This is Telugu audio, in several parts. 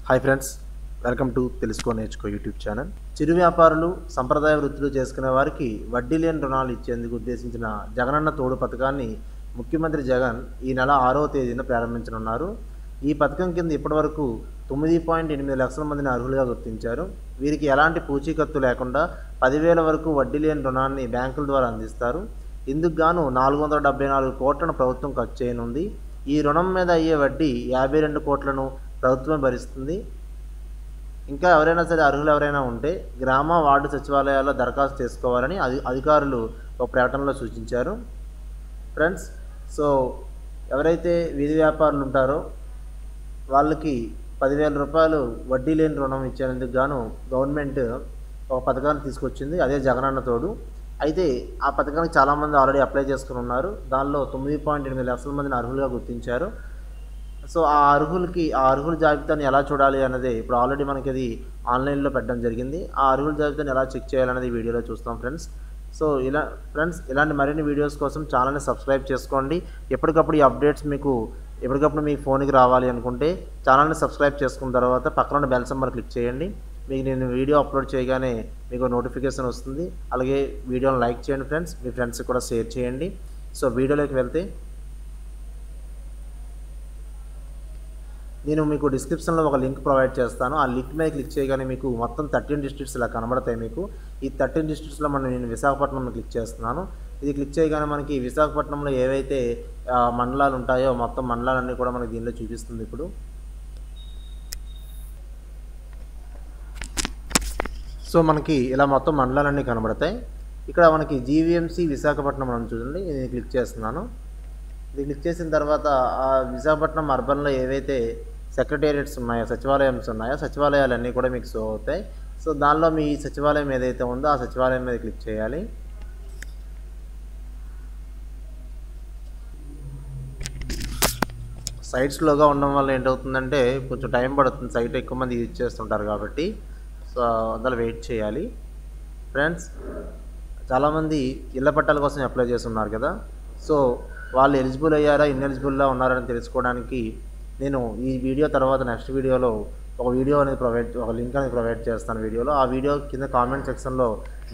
హాయ్ ఫ్రెండ్స్, వెల్కమ్ టు తెలుసుకో నేర్చుకో యూట్యూబ్ ఛానల్. చిరు వ్యాపారులు, సంప్రదాయ వృత్తులు చేసుకునే వారికి వడ్డీ లేని రుణాలు ఇచ్చేందుకు ఉద్దేశించిన జగనన్న తోడు పథకాన్ని ముఖ్యమంత్రి జగన్ ఈ నెల 6వ తేదీన ప్రారంభించనున్నారు. ఈ పథకం కింద ఇప్పటివరకు 9.8 లక్షల మందిని అర్హులుగా గుర్తించారు. వీరికి ఎలాంటి పూచీకత్తు లేకుండా 10,000 వరకు వడ్డీ లేని రుణాన్ని బ్యాంకుల ద్వారా అందిస్తారు. ఇందుకు గాను 474 కోట్లను ప్రభుత్వం ఖర్చు చేయనుంది. ఈ రుణం మీద అయ్యే వడ్డీ 52 కోట్లను ప్రభుత్వమే భరిస్తుంది. ఇంకా ఎవరైనా సరే అర్హులు ఎవరైనా ఉంటే గ్రామ వార్డు సచివాలయాల్లో దరఖాస్తు చేసుకోవాలని అధికారులు ఒక ప్రకటనలో సూచించారు. ఫ్రెండ్స్, సో ఎవరైతే వీధి వ్యాపారులు ఉంటారో వాళ్ళకి 10,000 రూపాయలు వడ్డీ లేని రుణం ఇచ్చేందుకు గాను గవర్నమెంట్ ఒక పథకాన్ని తీసుకొచ్చింది. అదే జగనన్న తోడు. అయితే ఆ పథకానికి చాలామంది ఆల్రెడీ అప్లై చేసుకుని ఉన్నారు. దానిలో 9.8 లక్షల మందిని అర్హులుగా గుర్తించారు. సో ఆ అర్హుల జాబితాని ఎలా చూడాలి అన్నది ఇప్పుడు ఆల్రెడీ మనకి అది ఆన్లైన్లో పెట్టడం జరిగింది. ఆ అర్హుల జాబితాని ఎలా చెక్ చేయాలనేది వీడియోలో చూస్తాం ఫ్రెండ్స్. సో ఇలాంటి మరిన్ని వీడియోస్ కోసం ఛానల్ని సబ్స్క్రైబ్ చేసుకోండి. ఎప్పటికప్పుడు ఈ అప్డేట్స్ మీకు మీ ఫోన్కి రావాలి అనుకుంటే ఛానల్ని సబ్స్క్రైబ్ చేసుకున్న తర్వాత పక్కన బెల్ సింబల్ క్లిక్ చేయండి. మీకు నేను వీడియో అప్లోడ్ చేయగానే మీకు నోటిఫికేషన్ వస్తుంది. అలాగే వీడియోని లైక్ చేయండి ఫ్రెండ్స్, మీ ఫ్రెండ్స్కి కూడా షేర్ చేయండి. సో వీడియోలోకి వెళ్తే నేను మీకు డిస్క్రిప్షన్లో ఒక లింక్ ప్రొవైడ్ చేస్తాను. ఆ లింక్ మీద క్లిక్ చేయగానే మీకు మొత్తం 13 డిస్ట్రిక్ట్స్ ఇలా కనబడతాయి. మీకు ఈ 13 డిస్ట్రిక్ట్స్లో నేను విశాఖపట్నంలో క్లిక్ చేస్తున్నాను. ఇది క్లిక్ చేయగానే మనకి విశాఖపట్నంలో ఏవైతే మండలాలు ఉంటాయో మొత్తం మండలాలన్నీ కూడా మనకి దీనిలో చూపిస్తుంది. ఇప్పుడు సో మనకి ఇలా మొత్తం మండలాలన్నీ కనబడతాయి. ఇక్కడ మనకి జీవీఎంసీ విశాఖపట్నం అని చూడండి. నేను క్లిక్ చేస్తున్నాను. ఇది క్లిక్ చేసిన తర్వాత ఆ విశాఖపట్నం అర్బన్లో ఏవైతే సెక్రటేరియట్స్ ఉన్నాయో, సచివాలయాలన్నీ కూడా మీకు షో అవుతాయి. సో దానిలో మీ సచివాలయం ఏదైతే ఉందో ఆ సచివాలయం మీద క్లిక్ చేయాలి. సైట్ స్లోగా ఉండడం వల్ల ఏంటవుతుందంటే కొంచెం టైం పడుతుంది. సైట్ ఎక్కువ మంది యూజ్ చేస్తుంటారు కాబట్టి సో అందులో వెయిట్ చేయాలి. ఫ్రెండ్స్, చాలామంది ఇళ్ల పట్టాల కోసం అప్లై చేస్తున్నారు కదా. సో వాళ్ళు ఎలిజిబుల్ అయ్యారా, ఇన్ఎలిజిబుల్లా ఉన్నారని తెలుసుకోవడానికి నేను ఈ వీడియో తర్వాత నెక్స్ట్ వీడియోలో ఒక లింక్ అనేది ప్రొవైడ్ చేస్తాను వీడియోలో. ఆ వీడియో కింద కామెంట్ సెక్షన్లో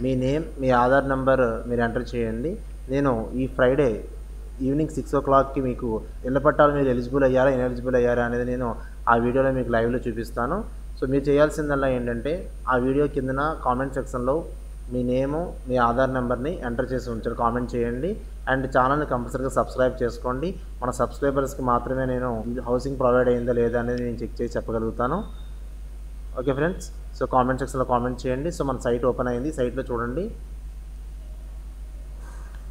మీ నేమ్, మీ ఆధార్ నెంబర్ మీరు ఎంటర్ చేయండి. నేను ఈ ఫ్రైడే ఈవినింగ్ 6 o'clockకి మీకు ఇళ్ల పట్టాలు మీరు ఎలిజిబుల్ అయ్యారా, ఇన్ఎలిజిబుల్ అయ్యారా అనేది నేను ఆ వీడియోలో మీకు లైవ్లో చూపిస్తాను. సో మీరు చేయాల్సిందల్లా ఏంటంటే ఆ వీడియో కిందన కామెంట్ సెక్షన్లో మీ నేము, మీ ఆధార్ నెంబర్ని ఎంటర్ చేసి ఉంచారు, కామెంట్ చేయండి. అండ్ ఛానల్ని కంపల్సరీగా సబ్స్క్రైబ్ చేసుకోండి. మన సబ్స్క్రైబర్స్కి మాత్రమే నేను హౌసింగ్ ప్రొవైడ్ అయిందా లేదా అనేది నేను చెక్ చేసి చెప్పగలుగుతాను. ఓకే ఫ్రెండ్స్, సో కామెంట్ సెక్షన్లో కామెంట్ చేయండి. సో మన సైట్ ఓపెన్ అయింది. సైట్లో చూడండి,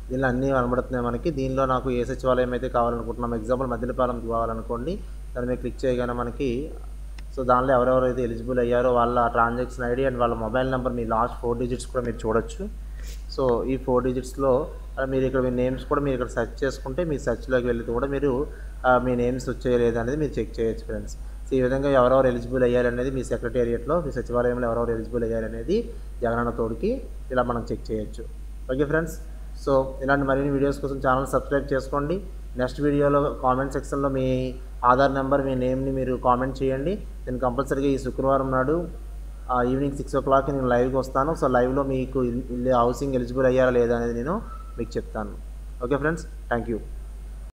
దీనిలో అన్నీ కనబడుతున్నాయి మనకి. దీనిలో నాకు ఏ సచివాలయం అయితే కావాలనుకుంటున్నాం, ఎగ్జాంపుల్ మద్దిలపాలెం కావాలనుకోండి, దాని మీద క్లిక్ చేయగానే మనకి సో దానిలో ఎవరెవరైతే ఎలిజిబుల్ అయ్యారో వాళ్ళ ట్రాన్సాక్షన్ ఐడి అండ్ వాళ్ళ మొబైల్ నెంబర్, మీ లాస్ట్ 4 digits కూడా మీరు చూడొచ్చు. సో ఈ 4 digitsలో మీరు ఇక్కడ మీ నేమ్స్ కూడా మీరు ఇక్కడ సెర్చ్ చేసుకుంటే మీ సెర్చ్లోకి వెళ్తే కూడా మీరు మీ నేమ్స్ వచ్చాయో లేదా అనేది మీరు చెక్ చేయొచ్చు ఫ్రెండ్స్. సో ఈ విధంగా ఎవరెవరు ఎలిజిబుల్ అయ్యారనేది మీ సెక్రటేరియట్లో, మీ సచివాలయంలో ఎవరెవరు ఎలిజిబుల్ అయ్యారనేది జగనన్న తోడుకి ఇలా మనం చెక్ చేయొచ్చు. ఓకే ఫ్రెండ్స్, సో ఇలాంటి మరిన్ని వీడియోస్ కోసం ఛానల్ సబ్స్క్రైబ్ చేసుకోండి. నెక్స్ట్ వీడియోలో కామెంట్ సెక్షన్లో మీ ఆధార్ నెంబర్, మీ నేమ్ని మీరు కామెంట్ చేయండి. నేను కంపల్సరీగా ఈ శుక్రవారం నాడు ఈవినింగ్ 6 o'clockకి నేను లైవ్కి వస్తాను. సో లైవ్లో మీకు హౌసింగ్ ఎలిజిబుల్ అయ్యారా లేదా అనేది నేను మీకు చెప్తాను. Okay friends, thank you.